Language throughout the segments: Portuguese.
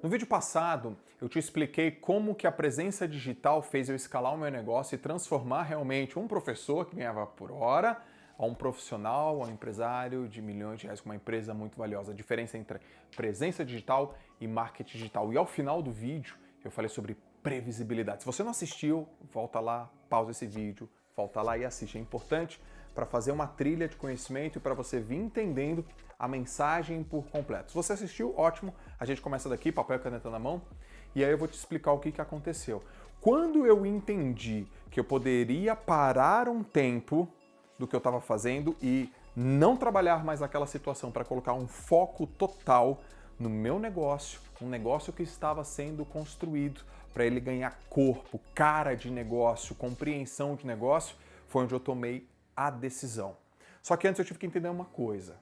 No vídeo passado, eu te expliquei como que a presença digital fez eu escalar o meu negócio e transformar realmente um professor que ganhava por hora a um profissional, a um empresário de milhões de reais com uma empresa muito valiosa. A diferença entre presença digital e marketing digital. E ao final do vídeo, eu falei sobre previsibilidade. Se você não assistiu, volta lá, pausa esse vídeo, volta lá e assiste. É importante para fazer uma trilha de conhecimento e para você vir entendendo a mensagem por completo. Se você assistiu, ótimo. A gente começa daqui, papel e caneta na mão, e aí eu vou te explicar o que aconteceu. Quando eu entendi que eu poderia parar um tempo do que eu estava fazendo e não trabalhar mais naquela situação para colocar um foco total no meu negócio, um negócio que estava sendo construído para ele ganhar corpo, cara de negócio, compreensão de negócio, foi onde eu tomei a decisão. Só que antes eu tive que entender uma coisa.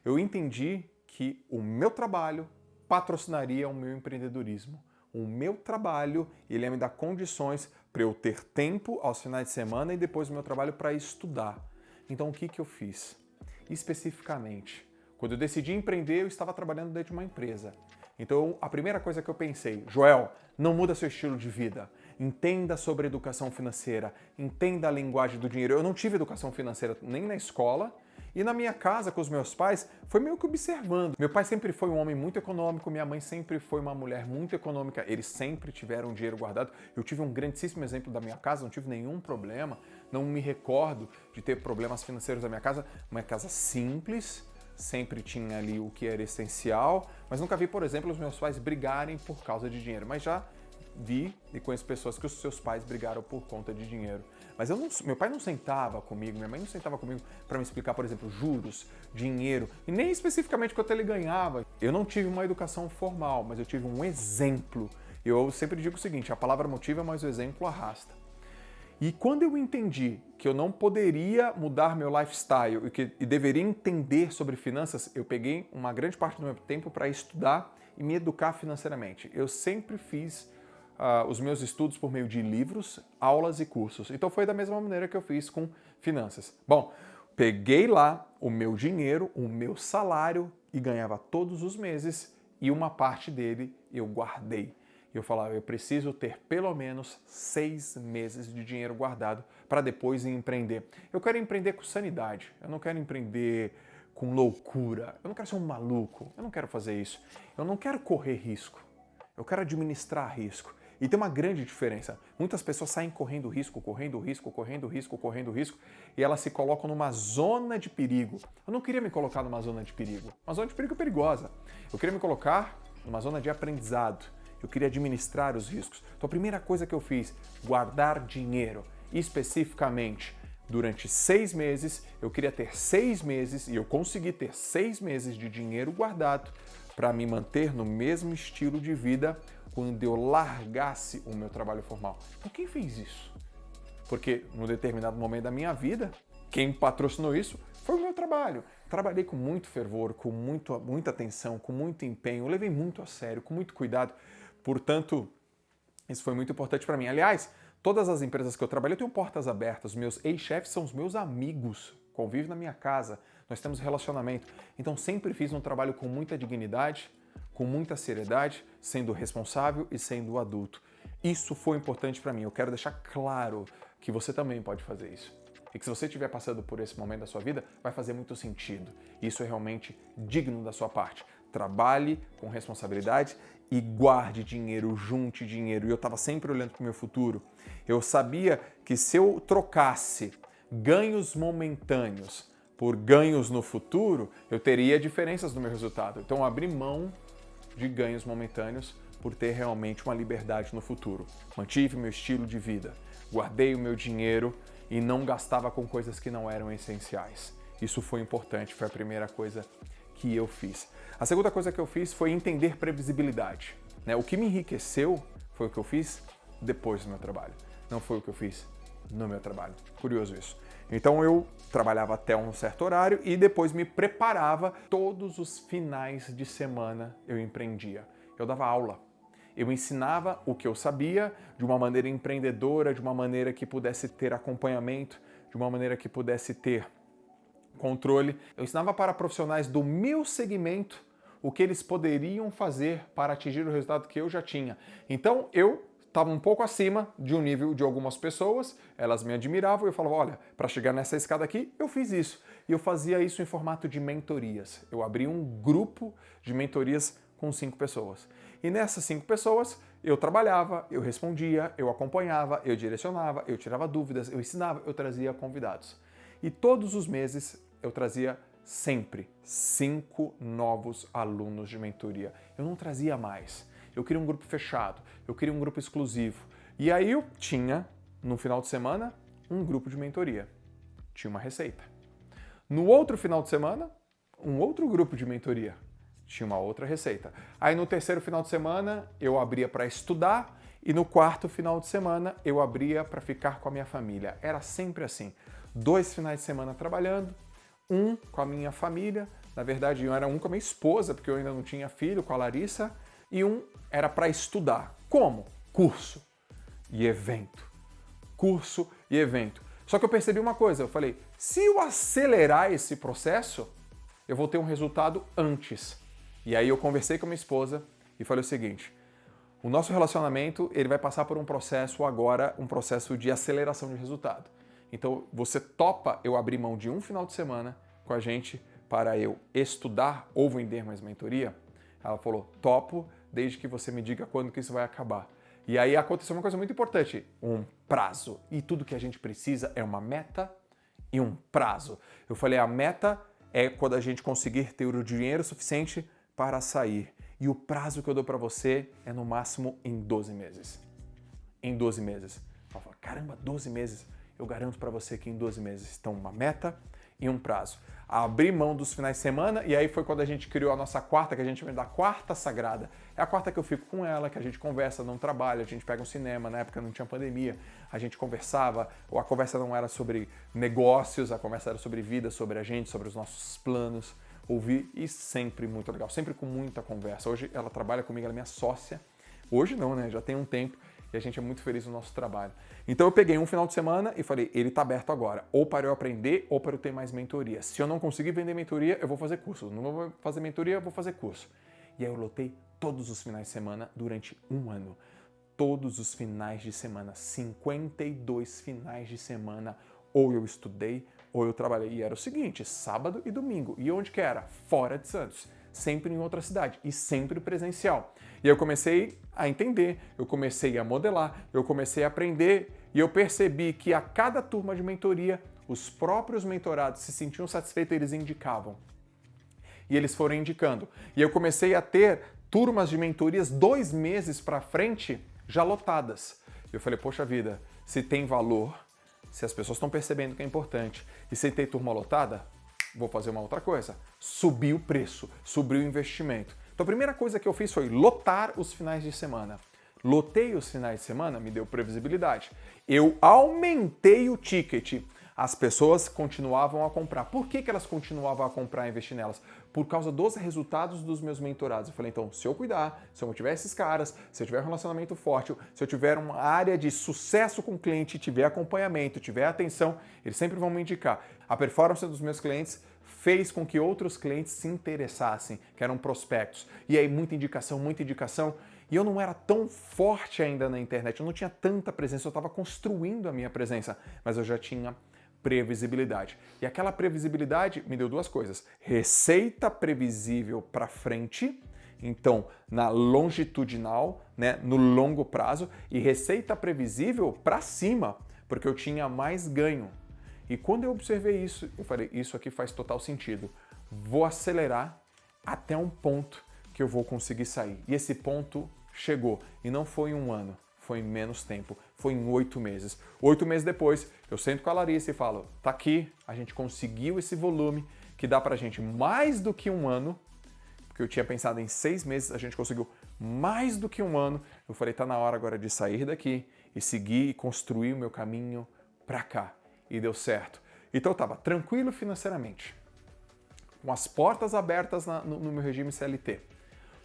Eu entendi que o meu trabalho patrocinaria o meu empreendedorismo. O meu trabalho, ele ia me dar condições para eu ter tempo aos finais de semana e depois o meu trabalho para estudar. Então o que eu fiz? Especificamente, quando eu decidi empreender, eu estava trabalhando dentro de uma empresa. Então a primeira coisa que eu pensei, Joel, não muda seu estilo de vida. Entenda sobre educação financeira, entenda a linguagem do dinheiro. Eu não tive educação financeira nem na escola, e na minha casa, com os meus pais, foi meio que observando. Meu pai sempre foi um homem muito econômico, minha mãe sempre foi uma mulher muito econômica, eles sempre tiveram dinheiro guardado. Eu tive um grandíssimo exemplo da minha casa, não tive nenhum problema, não me recordo de ter problemas financeiros da minha casa. Uma casa simples, sempre tinha ali o que era essencial, mas nunca vi, por exemplo, os meus pais brigarem por causa de dinheiro. Mas já vi e conheço pessoas que os seus pais brigaram por conta de dinheiro. Mas meu pai não sentava comigo, minha mãe não sentava comigo para me explicar, por exemplo, juros, dinheiro, e nem especificamente quanto ele ganhava. Eu não tive uma educação formal, mas eu tive um exemplo. Eu sempre digo o seguinte, a palavra motiva, mas o exemplo arrasta. E quando eu entendi que eu não poderia mudar meu lifestyle e deveria entender sobre finanças, eu peguei uma grande parte do meu tempo para estudar e me educar financeiramente. Eu sempre fiz os meus estudos por meio de livros, aulas e cursos. Então foi da mesma maneira que eu fiz com finanças. Bom, peguei lá o meu dinheiro, o meu salário e ganhava todos os meses e uma parte dele eu guardei. Eu falava, eu preciso ter pelo menos 6 meses de dinheiro guardado para depois empreender. Eu quero empreender com sanidade, eu não quero empreender com loucura, eu não quero ser um maluco, eu não quero fazer isso. Eu não quero correr risco, eu quero administrar risco. E tem uma grande diferença. Muitas pessoas saem correndo risco, e elas se colocam numa zona de perigo. Eu não queria me colocar numa zona de perigo. Uma zona de perigo é perigosa. Eu queria me colocar numa zona de aprendizado. Eu queria administrar os riscos. Então a primeira coisa que eu fiz, guardar dinheiro. Especificamente, durante 6 meses, eu queria ter 6 meses, e eu consegui ter 6 meses de dinheiro guardado para me manter no mesmo estilo de vida quando eu largasse o meu trabalho formal. Então quem fez isso? Porque num determinado momento da minha vida, quem patrocinou isso foi o meu trabalho. Trabalhei com muito fervor, com muita atenção, com muito empenho, eu levei muito a sério, com muito cuidado. Portanto, isso foi muito importante para mim. Aliás, todas as empresas que eu trabalho, eu tenho portas abertas. Os meus ex-chefes são os meus amigos, convivem na minha casa, nós temos relacionamento. Então sempre fiz um trabalho com muita dignidade, com muita seriedade, sendo responsável e sendo adulto. Isso foi importante para mim. Eu quero deixar claro que você também pode fazer isso. E que se você estiver passando por esse momento da sua vida, vai fazer muito sentido. Isso é realmente digno da sua parte. Trabalhe com responsabilidade e guarde dinheiro, junte dinheiro. E eu estava sempre olhando para o meu futuro. Eu sabia que se eu trocasse ganhos momentâneos por ganhos no futuro, eu teria diferenças no meu resultado. Então eu abri mão de ganhos momentâneos por ter realmente uma liberdade no futuro. Mantive meu estilo de vida, guardei o meu dinheiro e não gastava com coisas que não eram essenciais. Isso foi importante, foi a primeira coisa que eu fiz. A segunda coisa que eu fiz foi entender previsibilidade. O que me enriqueceu foi o que eu fiz depois do meu trabalho, não foi o que eu fiz no meu trabalho. Curioso isso. Então eu trabalhava até um certo horário e depois me preparava. Todos os finais de semana eu empreendia. Eu dava aula. Eu ensinava o que eu sabia de uma maneira empreendedora, de uma maneira que pudesse ter acompanhamento, de uma maneira que pudesse ter controle. Eu ensinava para profissionais do meu segmento o que eles poderiam fazer para atingir o resultado que eu já tinha. Então eu estava um pouco acima de um nível de algumas pessoas, elas me admiravam e eu falava, olha, para chegar nessa escada aqui, eu fiz isso. E eu fazia isso em formato de mentorias. Eu abri um grupo de mentorias com 5 pessoas. E nessas 5 pessoas, eu trabalhava, eu respondia, eu acompanhava, eu direcionava, eu tirava dúvidas, eu ensinava, eu trazia convidados. E todos os meses eu trazia sempre 5 novos alunos de mentoria. Eu não trazia mais. Eu queria um grupo fechado, eu queria um grupo exclusivo. E aí eu tinha, no final de semana, um grupo de mentoria. Tinha uma receita. No outro final de semana, um outro grupo de mentoria. Tinha uma outra receita. Aí no terceiro final de semana, eu abria para estudar e no quarto final de semana, eu abria para ficar com a minha família. Era sempre assim. 2 finais de semana trabalhando, um com a minha família. Na verdade, eu era um com a minha esposa, porque eu ainda não tinha filho, com a Larissa. E um era para estudar. Como? Curso e evento. Curso e evento. Só que eu percebi uma coisa, eu falei, se eu acelerar esse processo, eu vou ter um resultado antes. E aí eu conversei com a minha esposa e falei o seguinte, o nosso relacionamento, ele vai passar por um processo agora, um processo de aceleração de resultado. Então, você topa eu abrir mão de um final de semana com a gente para eu estudar ou vender mais mentoria? Ela falou, topo, desde que você me diga quando que isso vai acabar. E aí aconteceu uma coisa muito importante, um prazo. E tudo que a gente precisa é uma meta e um prazo. Eu falei, a meta é quando a gente conseguir ter o dinheiro suficiente para sair. E o prazo que eu dou para você é no máximo em 12 meses. Em 12 meses. Ela falou, caramba, 12 meses. Eu garanto para você que em 12 meses estão uma meta e um prazo. Abri mão dos finais de semana e aí foi quando a gente criou a nossa quarta, que a gente chama da quarta sagrada. É a quarta que eu fico com ela, que a gente conversa, não trabalha, a gente pega um cinema, na época não tinha pandemia, a gente conversava, ou a conversa não era sobre negócios, a conversa era sobre vida, sobre a gente, sobre os nossos planos, ouvir e sempre muito legal, sempre com muita conversa. Hoje ela trabalha comigo, ela é minha sócia. Hoje não, né? Já tem um tempo. E a gente é muito feliz no nosso trabalho. Então eu peguei um final de semana e falei, ele está aberto agora, ou para eu aprender, ou para eu ter mais mentoria. Se eu não conseguir vender mentoria, eu vou fazer curso. Não vou fazer mentoria, eu vou fazer curso. E aí eu lotei todos os finais de semana durante um ano. Todos os finais de semana, 52 finais de semana, ou eu estudei, ou eu trabalhei. E era o seguinte, sábado e domingo. E onde que era? Fora de Santos. Sempre em outra cidade e sempre presencial. E eu comecei a entender, eu comecei a modelar, eu comecei a aprender e eu percebi que a cada turma de mentoria, os próprios mentorados se sentiam satisfeitos e eles indicavam. E eles foram indicando. E eu comecei a ter turmas de mentorias 2 meses para frente já lotadas. Eu falei, poxa vida, se tem valor, se as pessoas estão percebendo que é importante e se tem turma lotada, vou fazer uma outra coisa, subir o preço, subir o investimento. Então a primeira coisa que eu fiz foi lotar os finais de semana. Lotei os finais de semana, me deu previsibilidade. Eu aumentei o ticket. As pessoas continuavam a comprar. Por que elas continuavam a comprar e investir nelas? Por causa dos resultados dos meus mentorados. Eu falei, então, se eu cuidar, se eu motivar esses caras, se eu tiver um relacionamento forte, se eu tiver uma área de sucesso com o cliente, tiver acompanhamento, tiver atenção, eles sempre vão me indicar. A performance dos meus clientes fez com que outros clientes se interessassem, que eram prospectos. E aí, muita indicação, muita indicação. E eu não era tão forte ainda na internet, eu não tinha tanta presença, eu estava construindo a minha presença, mas eu já tinha previsibilidade. E aquela previsibilidade me deu 2 coisas. Receita previsível para frente, então na longitudinal, né, no longo prazo, e receita previsível para cima, porque eu tinha mais ganho. E quando eu observei isso, eu falei, isso aqui faz total sentido. Vou acelerar até um ponto que eu vou conseguir sair. E esse ponto chegou. E não foi em 1 ano. Foi em menos tempo, foi em 8 meses. 8 meses depois, eu sento com a Larissa e falo, tá aqui, a gente conseguiu esse volume que dá pra gente mais do que 1 ano, porque eu tinha pensado em 6 meses, a gente conseguiu mais do que 1 ano. Eu falei, tá na hora agora de sair daqui e seguir e construir o meu caminho pra cá. E deu certo. Então eu tava tranquilo financeiramente, com as portas abertas no meu regime CLT,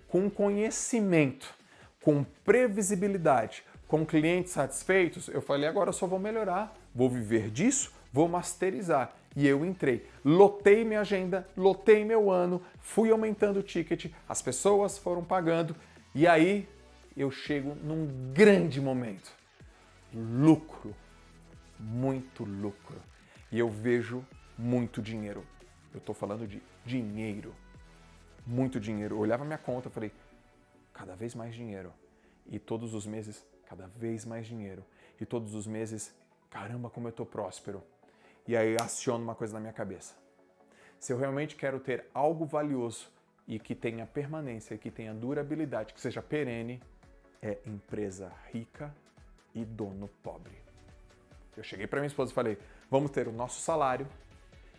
com conhecimento, com previsibilidade, com clientes satisfeitos, eu falei, agora eu só vou melhorar, vou viver disso, vou masterizar. E eu entrei, lotei minha agenda, lotei meu ano, fui aumentando o ticket, as pessoas foram pagando e aí eu chego num grande momento. Lucro, muito lucro. E eu vejo muito dinheiro. Eu estou falando de dinheiro, muito dinheiro. Eu olhava minha conta e falei, cada vez mais dinheiro. E todos os meses, cada vez mais dinheiro. E todos os meses, caramba, como eu estou próspero. E aí aciono uma coisa na minha cabeça. Se eu realmente quero ter algo valioso e que tenha permanência, que tenha durabilidade, que seja perene, é empresa rica e dono pobre. Eu cheguei para minha esposa e falei, vamos ter o nosso salário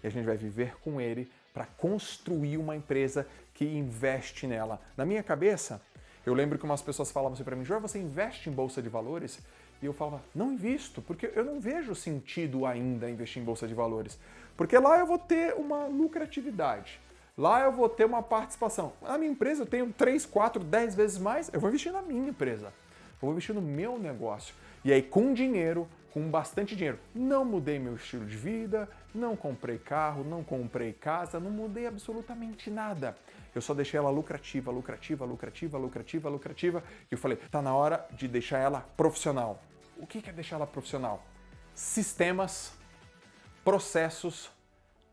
e a gente vai viver com ele para construir uma empresa que investe nela. Na minha cabeça, eu lembro que umas pessoas falavam assim para mim, João, você investe em bolsa de valores? E eu falava, não invisto, porque eu não vejo sentido ainda investir em bolsa de valores. Porque lá eu vou ter uma lucratividade, lá eu vou ter uma participação. Na minha empresa eu tenho 3, 4, 10 vezes mais, eu vou investir na minha empresa. Eu vou investir no meu negócio. E aí com dinheiro, com bastante dinheiro, não mudei meu estilo de vida, não comprei carro, não comprei casa, não mudei absolutamente nada. Eu só deixei ela lucrativa, lucrativa, lucrativa, lucrativa, lucrativa. E eu falei, tá na hora de deixar ela profissional. O que é deixar ela profissional? Sistemas, processos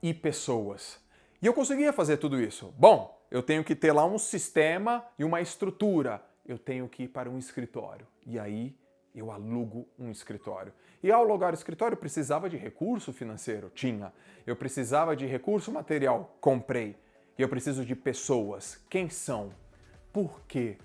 e pessoas. E eu conseguia fazer tudo isso. Bom, eu tenho que ter lá um sistema e uma estrutura. Eu tenho que ir para um escritório. E aí eu alugo um escritório. E ao alugar o escritório, eu precisava de recurso financeiro? Tinha. Eu precisava de recurso material? Comprei. E eu preciso de pessoas. Quem são? Por quê?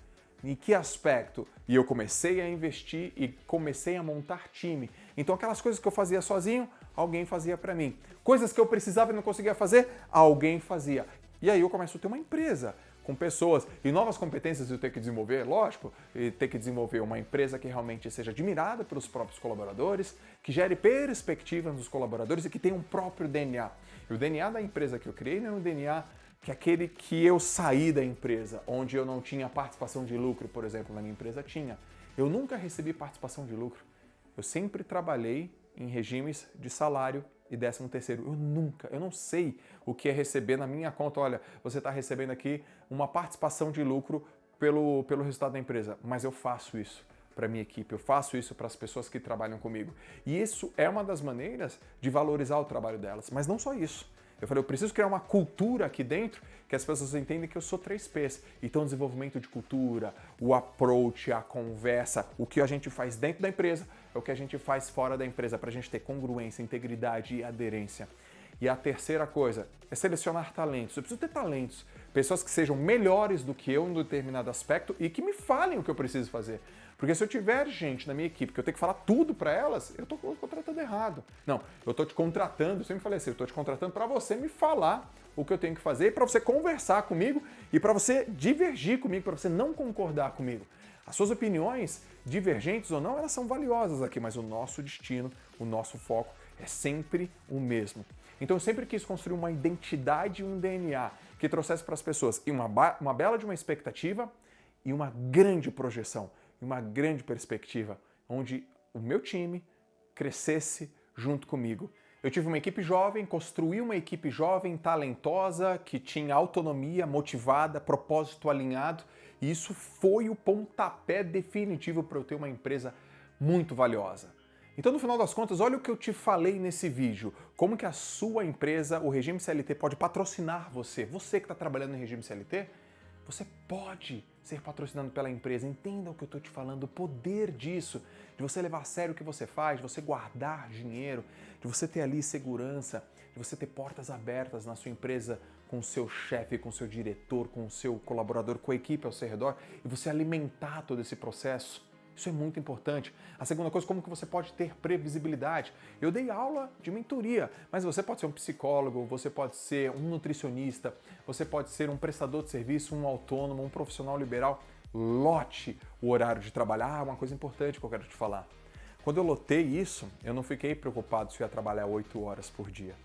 Em que aspecto? E eu comecei a investir e comecei a montar time. Então aquelas coisas que eu fazia sozinho, alguém fazia para mim. Coisas que eu precisava e não conseguia fazer, alguém fazia. E aí eu começo a ter uma empresa com pessoas e novas competências eu tenho que desenvolver, lógico, e ter que desenvolver uma empresa que realmente seja admirada pelos próprios colaboradores, que gere perspectiva nos colaboradores e que tenha um próprio DNA. E o DNA da empresa que eu criei não é um DNA que é aquele que eu saí da empresa, onde eu não tinha participação de lucro, por exemplo, na minha empresa tinha. Eu nunca recebi participação de lucro. Eu sempre trabalhei em regimes de salário e 13º. Eu não sei o que é receber na minha conta. Olha, você está recebendo aqui uma participação de lucro pelo resultado da empresa, mas eu faço isso para a minha equipe, eu faço isso para as pessoas que trabalham comigo. E isso é uma das maneiras de valorizar o trabalho delas, mas não só isso. Eu falei, eu preciso criar uma cultura aqui dentro que as pessoas entendem que eu sou 3Ps. Então, o desenvolvimento de cultura, o approach, a conversa, o que a gente faz dentro da empresa é o que a gente faz fora da empresa para a gente ter congruência, integridade e aderência. E a terceira coisa é selecionar talentos. Eu preciso ter talentos, pessoas que sejam melhores do que eu em um determinado aspecto e que me falem o que eu preciso fazer. Porque se eu tiver gente na minha equipe que eu tenho que falar tudo para elas, eu estou contratando errado. Não, eu estou te contratando, eu sempre falei assim, eu estou te contratando para você me falar o que eu tenho que fazer, para você conversar comigo e para você divergir comigo, para você não concordar comigo. As suas opiniões, divergentes ou não, elas são valiosas aqui, mas o nosso destino, o nosso foco é sempre o mesmo. Então eu sempre quis construir uma identidade e um DNA que trouxesse para as pessoas uma bela de uma expectativa e uma grande projeção, e uma grande perspectiva, onde o meu time crescesse junto comigo. Eu tive uma equipe jovem, construí uma equipe jovem, talentosa, que tinha autonomia, motivada, propósito alinhado, e isso foi o pontapé definitivo para eu ter uma empresa muito valiosa. Então, no final das contas, olha o que eu te falei nesse vídeo. Como que a sua empresa, o regime CLT, pode patrocinar você. Você que está trabalhando em regime CLT, você pode ser patrocinado pela empresa. Entenda o que eu estou te falando, o poder disso, de você levar a sério o que você faz, de você guardar dinheiro, de você ter ali segurança, de você ter portas abertas na sua empresa com o seu chefe, com o seu diretor, com o seu colaborador, com a equipe ao seu redor, e você alimentar todo esse processo. Isso é muito importante. A segunda coisa, como que você pode ter previsibilidade? Eu dei aula de mentoria, mas você pode ser um psicólogo, você pode ser um nutricionista, você pode ser um prestador de serviço, um autônomo, um profissional liberal. Lote o horário de trabalhar. Uma coisa importante que eu quero te falar. Quando eu lotei isso, eu não fiquei preocupado se eu ia trabalhar 8 horas por dia.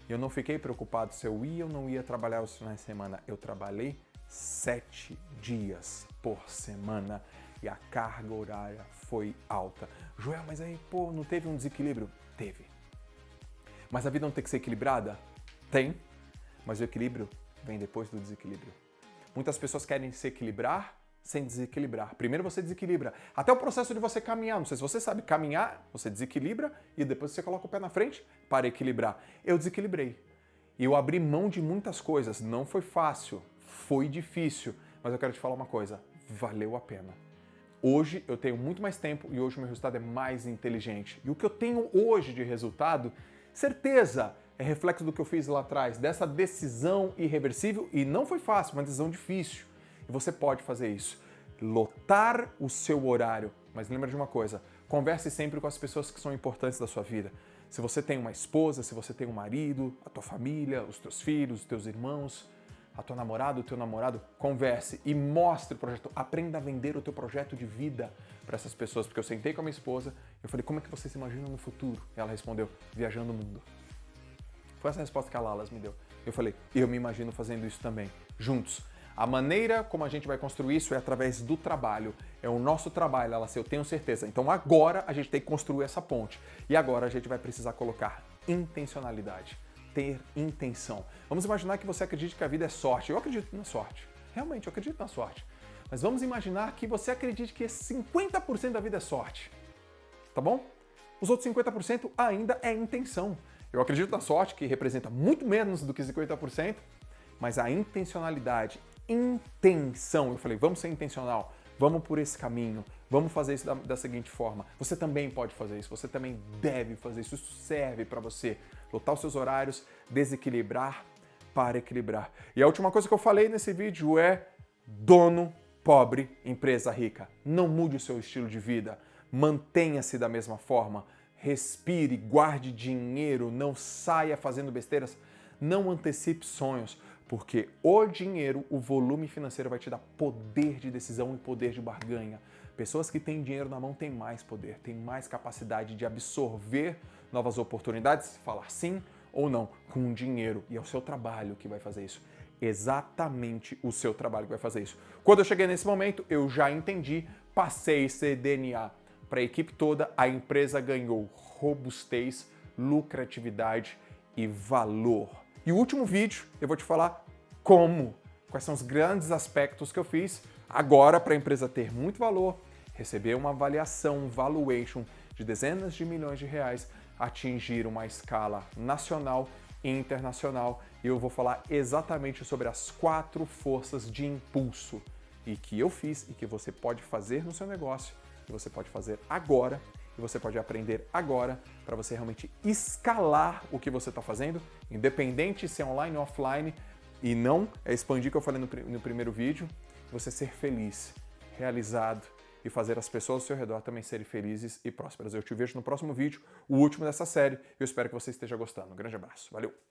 Eu não fiquei preocupado se eu ia ou não ia trabalhar os finais de semana. Eu trabalhei 7 dias por semana. E a carga horária foi alta. Joel, mas aí, não teve um desequilíbrio? Teve. Mas a vida não tem que ser equilibrada? Tem, mas o equilíbrio vem depois do desequilíbrio. Muitas pessoas querem se equilibrar sem desequilibrar. Primeiro você desequilibra. Até o processo de você caminhar. Não sei se você sabe, caminhar, você desequilibra e depois você coloca o pé na frente para equilibrar. Eu desequilibrei. E eu abri mão de muitas coisas. Não foi fácil, foi difícil. Mas eu quero te falar uma coisa, valeu a pena. Hoje eu tenho muito mais tempo e hoje o meu resultado é mais inteligente. E o que eu tenho hoje de resultado, certeza, é reflexo do que eu fiz lá atrás, dessa decisão irreversível, e não foi fácil, uma decisão difícil. E você pode fazer isso. Lotar o seu horário. Mas lembra de uma coisa, converse sempre com as pessoas que são importantes da sua vida. Se você tem uma esposa, se você tem um marido, a tua família, os teus filhos, os teus irmãos, a tua namorada, o teu namorado, converse e mostre o projeto. Aprenda a vender o teu projeto de vida para essas pessoas. Porque eu sentei com a minha esposa e eu falei, como é que você se imagina no futuro? E ela respondeu, viajando o mundo. Foi essa a resposta que a Lalas me deu. Eu falei, eu me imagino fazendo isso também, juntos. A maneira como a gente vai construir isso é através do trabalho. É o nosso trabalho, Lalas, eu tenho certeza. Então agora a gente tem que construir essa ponte. E agora a gente vai precisar colocar intencionalidade. Ter intenção. Vamos imaginar que você acredite que a vida é sorte. Eu acredito na sorte. Realmente, eu acredito na sorte. Mas vamos imaginar que você acredite que 50% da vida é sorte. Tá bom? Os outros 50% ainda é intenção. Eu acredito na sorte, que representa muito menos do que 50%, mas a intencionalidade, intenção. Eu falei, vamos ser intencional, vamos por esse caminho, vamos fazer isso da seguinte forma. Você também pode fazer isso, você também deve fazer isso. Isso serve para você lotar os seus horários, desequilibrar para equilibrar. E a última coisa que eu falei nesse vídeo é dono pobre, empresa rica. Não mude o seu estilo de vida, mantenha-se da mesma forma. Respire, guarde dinheiro, não saia fazendo besteiras, não antecipe sonhos, porque o dinheiro, o volume financeiro vai te dar poder de decisão e poder de barganha. Pessoas que têm dinheiro na mão têm mais poder, têm mais capacidade de absorver novas oportunidades, falar sim ou não com dinheiro. E é o seu trabalho que vai fazer isso. Exatamente o seu trabalho que vai fazer isso. Quando eu cheguei nesse momento, eu já entendi, passei esse DNA para a equipe toda, a empresa ganhou robustez, lucratividade e valor. E o último vídeo eu vou te falar quais são os grandes aspectos que eu fiz agora para a empresa ter muito valor, receber uma avaliação, valuation de dezenas de milhões de reais, atingir uma escala nacional e internacional. E eu vou falar exatamente sobre as 4 forças de impulso e que eu fiz e que você pode fazer no seu negócio, que você pode fazer agora e você pode aprender agora para você realmente escalar o que você está fazendo, independente se é online ou offline, e não é expandir o que eu falei no primeiro vídeo, você ser feliz, realizado e fazer as pessoas ao seu redor também serem felizes e prósperas. Eu te vejo no próximo vídeo, o último dessa série. Eu espero que você esteja gostando. Um grande abraço. Valeu!